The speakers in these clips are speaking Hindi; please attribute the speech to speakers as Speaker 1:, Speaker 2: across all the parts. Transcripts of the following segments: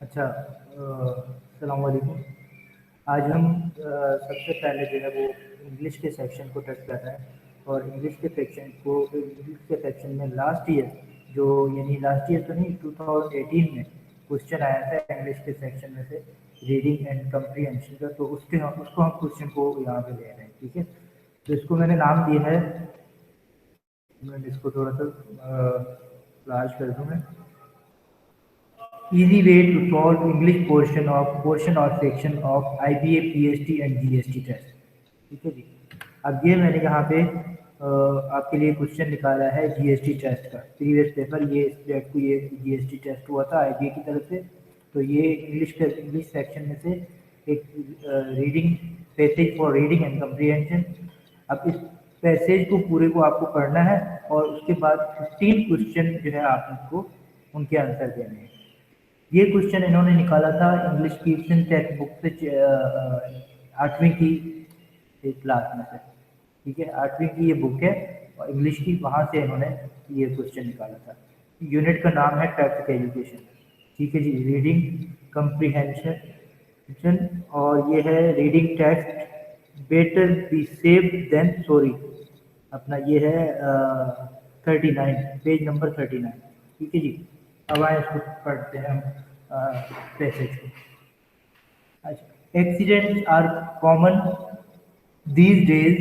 Speaker 1: अच्छा, अस्सलाम वालेकुम। आज हम सबसे पहले जो है वो इंग्लिश के सेक्शन को टच कर रहे हैं। और इंग्लिश के सेक्शन में लास्ट ईयर जो, यानी लास्ट ईयर तो नहीं, 2018 में क्वेश्चन आया था इंग्लिश के सेक्शन में से, रीडिंग एंड कम्प्रीहेंशन का। तो उसको हम क्वेश्चन को यहाँ पे ले रहे हैं, ठीक है। तो इसको मैंने नाम दिया है, मैं इसको थोड़ा सा लार्ज कर दूँ मैं। Easy way to solve English portion or section of IBA, PST and GST test। ठीक है जी। अब ये मैंने यहाँ पे आपके लिए क्वेश्चन निकाला है जीएसटी टेस्ट का। प्रीवियस पेपर ये स्टेट को ये जीएसटी टेस्ट हुआ था आईबीए की तरफ से। तो ये इंग्लिश सेक्शन में से एक reading passage for reading and comprehension. अब इस पैसेज को पूरे को आपको पढ़ना है और उसके बाद 15 क्वेश्चन जो है आपको उनके आंसर देने हैं। ये क्वेश्चन इन्होंने निकाला था इंग्लिश की टेक्स्ट बुक से, 8वीं की एक क्लास में से। ठीक है, 8वीं की ये बुक है और इंग्लिश की, वहाँ से इन्होंने ये क्वेश्चन निकाला था। यूनिट का नाम है ट्रैफिक एजुकेशन। ठीक है जी, रीडिंग कम्प्रीहेंशन। और ये है reading text better be safe than sorry. अपना ये है 39, पेज नंबर 39। ठीक है जी। अब आए इसको पढ़ते हैं हम पैसेज को। अच्छा, accidents are common these days,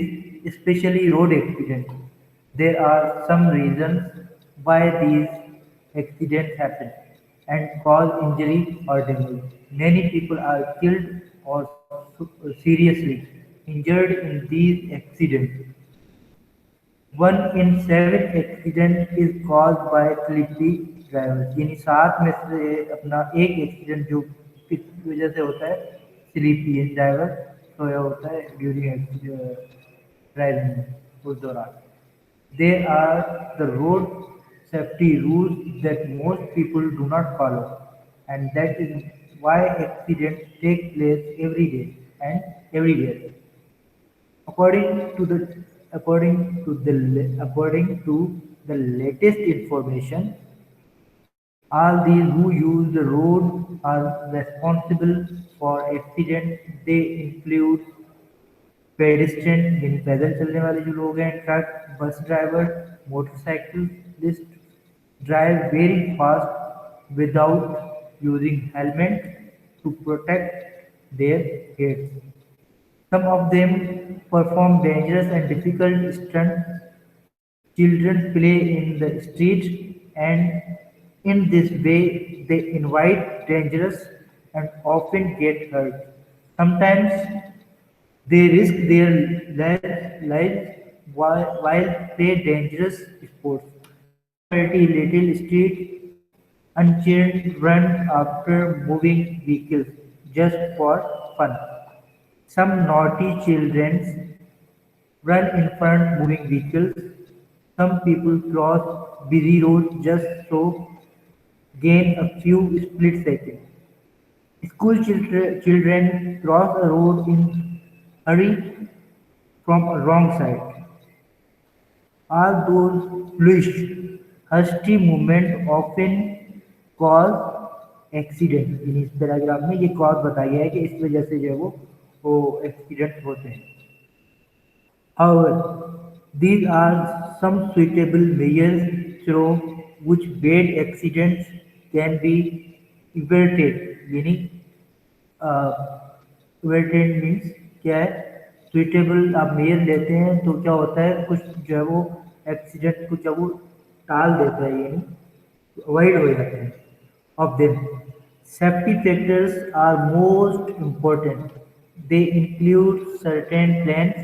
Speaker 1: especially road accidents. There are some reasons why these accidents happen and cause injury or damage. Many people are killed or seriously injured in these accidents. One in 7 accident is cause by sleepy driver, यानी 7 में से अपना एक एक्सीडेंट जो किस वजह से होता है, स्लीपी ड्राइवर सोया होता है ड्यूरिंग ड्राइविंग, उस दौरान। They are the road safety rules that most people do not follow and that is why accident take place every day and everywhere. According to the according to the latest information, all these who use the road are responsible for accidents. They include pedestrian, यानी पैदल चलने वाले जो लोग हैं, truck, bus driver, motorcyclist, drive very fast without using helmet to protect their heads. Some of them perform dangerous and difficult stunts. Children play in the streets, and in this way they invite dangers and often get hurt. Sometimes they risk their lives while play dangerous sports. Pretty little street unchained run after moving vehicles just for fun. Some naughty children run in front moving vehicles. Some people cross busy roads just so gain a few split seconds. Children cross a road in hurry from a wrong side. All those fluid, hasty movement often cause accident। यानी इस पैराग्राफ में ये कॉज बताया गया है कि इस वजह से जो है वो एक्सीडेंट होते हैं। However, these are some suitable measures through which bad accidents can be averted। यानी averted means क्या है, suitable आप मेजर लेते हैं तो क्या होता है, कुछ जो है वो एक्सीडेंट कुछ है वो टाल देता है, यानी अवॉइड हो जाते हैं। Of them, safety factors are most important. They include certain plans.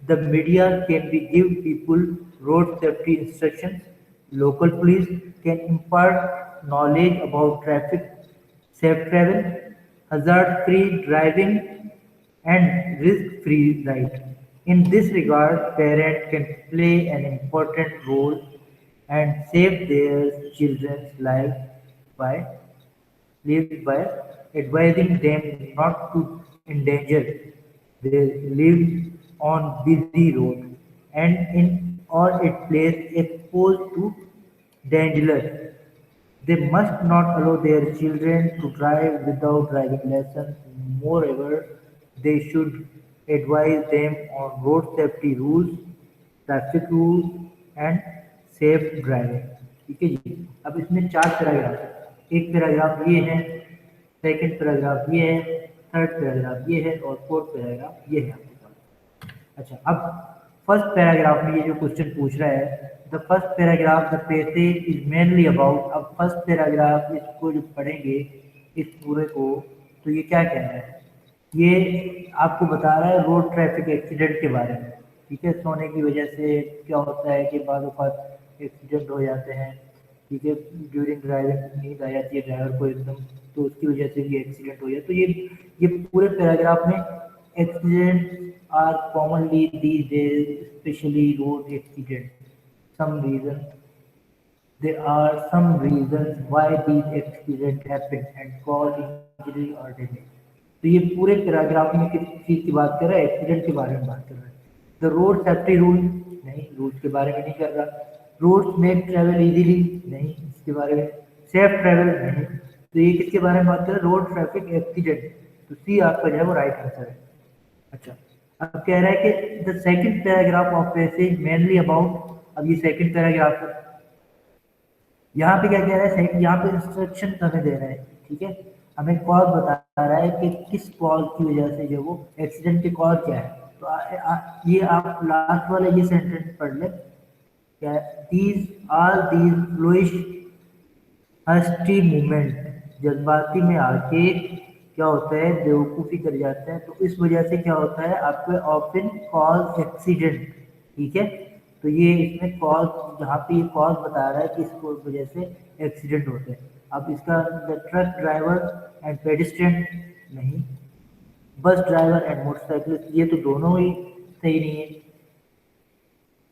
Speaker 1: The media can be give people road safety instructions. Local police can impart knowledge about traffic, safe travel, hazard-free driving, and risk-free ride. In this regard, parents can play an important role and save their children's life by by advising them not to endanger their lives on busy road and in or it place exposed to danger. They must not allow their children to drive without driving lessons. Moreover, they should advise them on road safety rules, traffic rules, and safe driving. ठीक है जी। अब इसमें 4 पैराग्राफ है। एक पैराग्राफ ये है, सेकंड पैराग्राफ ये है, थर्ड पैराग्राफ ये है और फोर्थ पैराग्राफ ये है आपके पास। अच्छा, अब फर्स्ट पैराग्राफ में ये जो क्वेश्चन पूछ रहा है, the first paragraph the passage is mainly about. अब फर्स्ट पैराग्राफ इसको जो पढ़ेंगे इस पूरे को, तो ये क्या कह रहा है, ये आपको बता रहा है रोड ट्रैफिक एक्सीडेंट के बारे में। ठीक है, सोने की वजह से क्या होता है कि बाद एक्सीडेंट हो जाते हैं। ठीक है, ड्यूरिंग ड्राइविंग नींद आ जाती है ड्राइवर को एकदम, तो उसकी वजह से भी एक्सीडेंट हो जाए। तो ये पूरे पैराग्राफ में accident are commonly these days, specially road accident. Some reason, there are some reasons why these accidents happen and cause injury or damage। तो ये पूरे पैराग्राफ में किस चीज की बात कर रहा है, एक्सीडेंट के बारे में बात कर रहा है। द रोड सेफ्टी रूल, नहीं, रूल्स के बारे में नहीं कर रहा। रोड्स मेक ट्रेवल इजीली, नहीं, इसके बारे में। सेफ ट्रेवल, नहीं। तो ये किसके बारे में बात कर रहा है, रोड ट्रैफिक एक्सीडेंट। तो सी आपका जो है वो राइट आंसर है। अच्छा, अब कह रहा है कि the second paragraph of passage mainly about. अब ये सेकंड पैराग्राफ है, यहाँ पे क्या कह रहा है, यहाँ पे इंस्ट्रक्शन हमें दे रहा है। ठीक है, हमें कॉज बता रहा है कि किस कॉज की वजह से जो वो एक्सीडेंट के कॉज क्या है। तो ये आप लास्ट वाला ये सेंटेंस पढ़ ले, क्या दीज आर दीज फ्लूइश हस्टी मूवमेंट, जज्बाती में आके क्या होता है, बेवकूफ़ी कर जाते हैं। तो इस वजह से क्या होता है, आपके ऑफन कॉज एक्सीडेंट। ठीक है, तो ये इसमें कॉज, जहाँ पे ये कॉज बता रहा है कि इसको वजह से एक्सीडेंट होते हैं। अब इसका the truck driver and pedestrian, नहीं। बस ड्राइवर एंड मोटरसाइकिलिस्ट, ये तो दोनों ही सही नहीं है।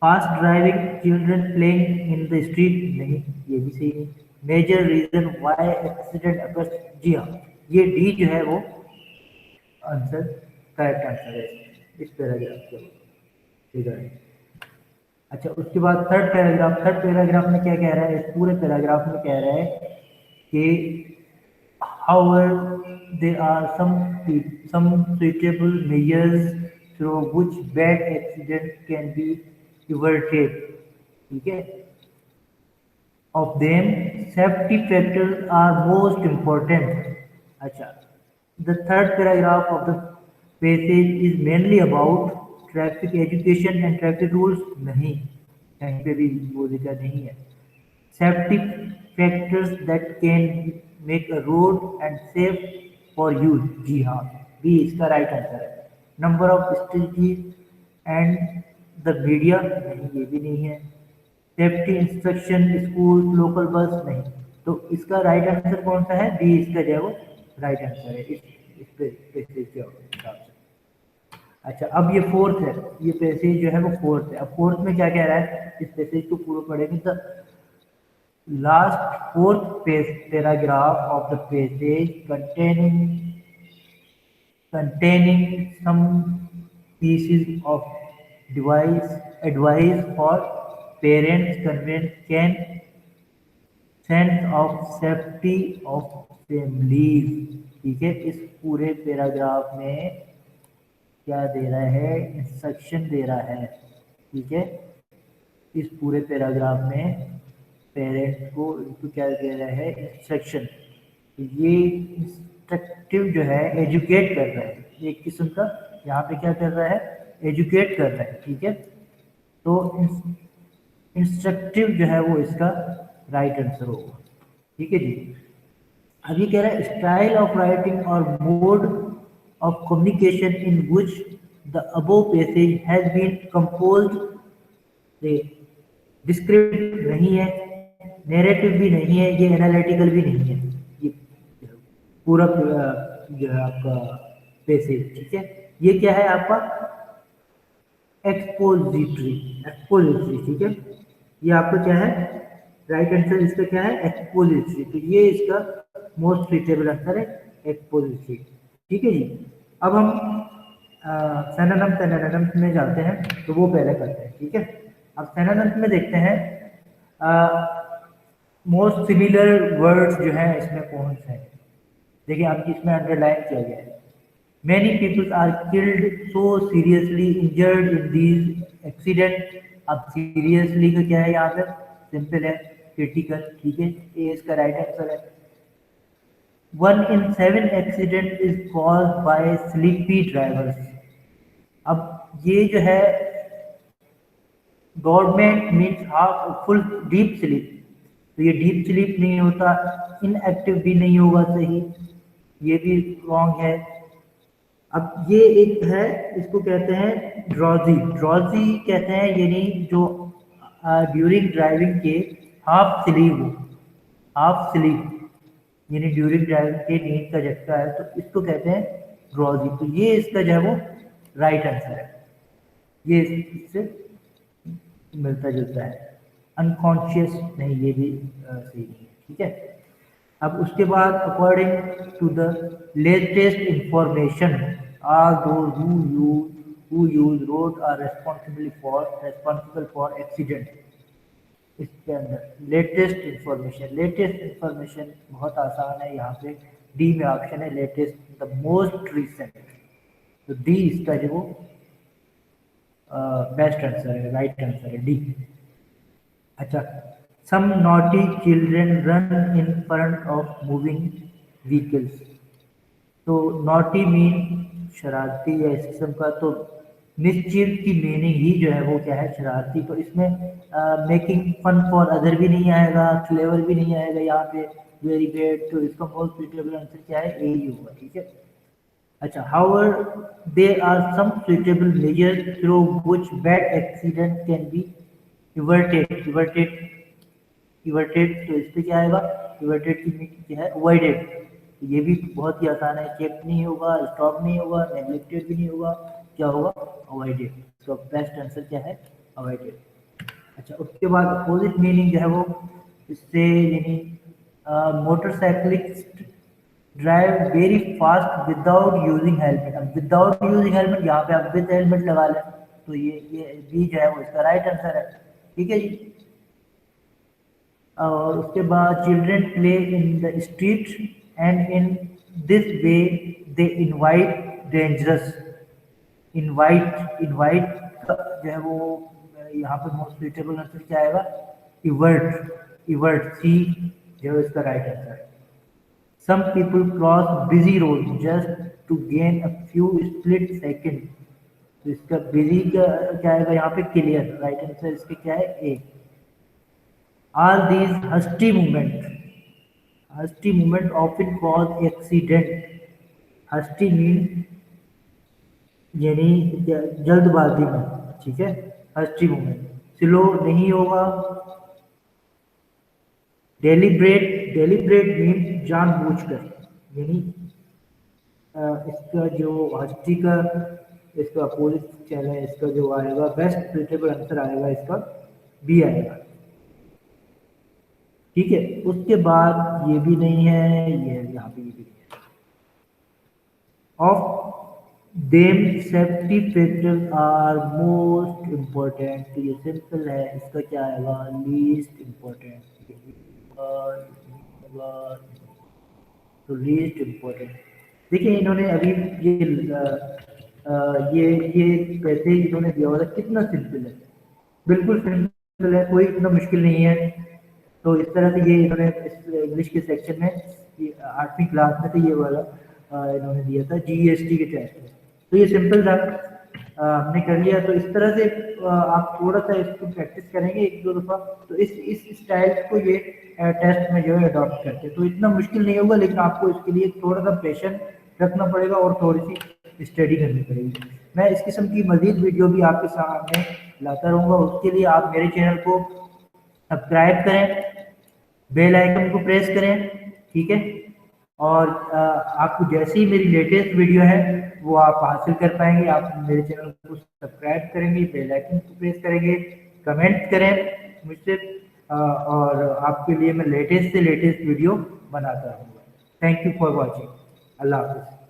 Speaker 1: Fast driving children playing in the street, नहीं, ये भी सही नहीं। Major reason why accident occurs, जी हाँ, ये डी जो है वो आंसर, करेक्ट आंसर है इस पैराग्राफ का। ठीक है। अच्छा, उसके बाद थर्ड पैराग्राफ में क्या कह रहा है, इस पूरे पैराग्राफ में कह रहा है कि however there are some suitable measures through which bad accident can be averted। ठीक है, of them safety factors are most important। अच्छा, the third paragraph of the passage is mainly about traffic education and traffic rules, नहीं, कहीं पे भी वो जिक्र नहीं है। safety factors that can make a road and safe for use, जी हाँ, बी इसका राइट आंसर है। Number of stages and the media, नहीं, ये भी नहीं है। Safety instruction school local bus, नहीं। तो इसका राइट आंसर कौन सा है, बी इसका जो है वो राइट आंसर है इस पैसेज के हिसाब से। अच्छा, अब ये फोर्थ है, ये पैसेज जो है वो फोर्थ है। अब फोर्थ में क्या कह रहा है, इस पैसेज को पूरा पढ़ेंगे तो last fourth paragraph of the passage containing some pieces of advice for parents conveying sense of safety of families। ठीक है, इस पूरे पैराग्राफ में क्या दे रहा है, इंस्ट्रक्शन दे रहा है। ठीक है, इस पूरे पैराग्राफ में पेरेंट्स को इनको क्या दे रहा है, इंस्ट्रक्शन। ये इंस्ट्रक्टिव जो है एजुकेट कर रहा है, एक किस्म का यहाँ पे क्या कर रहा है, एजुकेट कर रहा है। ठीक है, तो इंस्ट्रक्टिव जो है वो इसका राइट आंसर होगा। ठीक है जी। अब ये कह रहा है स्टाइल ऑफ राइटिंग और mode of communication in which the above passage has been composed, descriptive नहीं है, नैरेटिव भी नहीं है, ये एनालिटिकल भी नहीं है, ये पूरा जो है आपका पैसेज। ठीक है, ये क्या है आपका एक्सपोजिटरी। ठीक है, ये आपका क्या है राइट आंसर, इसका क्या है एक्सपोजिटरी। तो ये इसका मोस्ट सुइटेबल आंसर है एक्सपोजिटरी। ठीक है जी। अब हम सिनोनिम्स में जाते हैं, तो वो पहले करते हैं। ठीक है, अब सिनोनिम्स में देखते हैं। मोस्ट सिमिलर वर्ड्स जो हैं इसमें कौन से हैं? देखिए आप इसमें अंडरलाइन किया गया है। Many peoples are killed so seriously injured in these accident. अब सीरियसली का क्या है यहाँ पर? सिंपल है, क्रिटिकल। ठीक है, ए इसका राइट आंसर है। 1 in 7 accident is cause by sleepy drivers. अब ये जो है government means half full deep sleep, तो ये डीप स्लीप नहीं होता, इनएक्टिव भी नहीं होगा, सही, ये भी रॉन्ग है। अब ये एक है, इसको कहते हैं ड्रॉजी। ड्रॉजी कहते हैं यानी जो ड्यूरिंग ड्राइविंग के हाफ स्लीप हो, हाफ स्लीप यानी ड्यूरिंग ड्राइविंग के नींद का झटका है, तो इसको कहते हैं ड्रॉजी। तो ये इसका जो है वो राइट आंसर है, ये इससे मिलता जुलता है। अनकॉन्शियस नहीं, ये भी सही नहीं है। ठीक है, अब उसके बाद according to the latest information are those who use road are responsible for accident. इसके अंदर लेटेस्ट इंफॉर्मेशन बहुत आसान है, यहाँ पे डी में ऑप्शन है लेटेस्ट, द मोस्ट रिसेंट, तो डी इसका जो बेस्ट आंसर है, राइट आंसर है डी। अच्छा, some naughty children run in front of moving vehicles. तो नॉटी मीन शरारती या इस किस्म का, तो मिसचिफ की मीनिंग ही जो है वो क्या है? शरारती। तो इसमें मेकिंग फन फॉर अदर भी नहीं आएगा, क्लेवर भी नहीं आएगा यहाँ पे, वेरी ग्रेट। तो इसका मोस्ट सुटेबल आंसर क्या है? ए ही होगा। ठीक है, अच्छा, however there are some suitable measures through which bad accident can be averted। तो इस पे क्या आएगा? एवर्टेड की मीनिंग क्या है? अवॉइडेड। तो ये भी बहुत ही आसान है, चेक नहीं होगा, स्टॉप नहीं होगा, नेग्लेक्टेड भी नहीं होगा, क्या होगा? अवॉइडेड। तो बेस्ट आंसर क्या है? अवॉइडेड। अच्छा, उसके बाद अपोजिट मीनिंग जो है वो इससे यानी motorcyclist drive very fast without using helmet. अब विदाउट यूजिंग हेलमेट, यहाँ पे आप विद हेलमेट लगा लें, तो ये बी जो है वो इसका राइट आंसर है। ठीक है जी। और उसके बाद children play in the street and in this way they invite dangerous. Invite जो है वो यहाँ पे मोस्ट सुटेबल आंसर क्या आएगा? इवर्ट सी जो है इसका राइट आंसर है। Some people cross busy roads just to gain a few split seconds। तो इसका busy का क्या आएगा यहाँ पे? क्लियर। राइट आंसर इसके क्या है? ए। All these hasty movement often cause accident। hasty mean यानी जल्दबाजी में। ठीक है, hasty movement। स्लो नहीं होगा। डेलिब्रेट मीन जानबूझकर, यानी इसका जो हस्ती का इसका अपोजिट चैनल है, इसका जो आएगा बेस्ट सुटेबल आंसर आएगा इसका बी आएगा। ठीक है, उसके बाद ये भी नहीं है, ये यहाँ पे ये भी नहीं है। Of them safety factors are most important. तो ये सिंपल है, इसका क्या आएगा? Least important. तो लीस्ट इम्पोर्टेंट। देखिए इन्होंने अभी ये कैसे इन्होंने दिया हुआ, कितना सिंपल है, बिल्कुल सिंपल है, कोई इतना मुश्किल नहीं है। तो इस तरह से ये इन्होंने इस इंग्लिश के सेक्शन में 8वीं क्लास में तो ये वाला इन्होंने दिया था जीएसटी के टेस्ट में। तो ये सिंपल था, हमने कर लिया। तो इस तरह से आप थोड़ा सा इसको प्रैक्टिस करेंगे 1-2 दफ़ा, तो इस स्टाइल को ये टेस्ट में जो है अडॉप्ट करते हैं। तो इतना मुश्किल नहीं होगा, लेकिन आपको इसके लिए थोड़ा सा पेशेंस रखना पड़ेगा और थोड़ी सी स्टडी करनी पड़ेगी। मैं इस किस्म की मज़ीद वीडियो भी आपके सामने लाता रहूँगा। उसके लिए आप मेरे चैनल को सब्सक्राइब करें, बेल आइकन को प्रेस करें। ठीक है, और आपको जैसे ही मेरी लेटेस्ट वीडियो है वो आप हासिल कर पाएंगे। आप मेरे चैनल को सब्सक्राइब करेंगे, बेल आइकन को प्रेस करेंगे, कमेंट करें मुझसे, और आपके लिए मैं लेटेस्ट से लेटेस्ट वीडियो बनाता रहूँगा। Thank you for watching. Allah हाफ़िज़।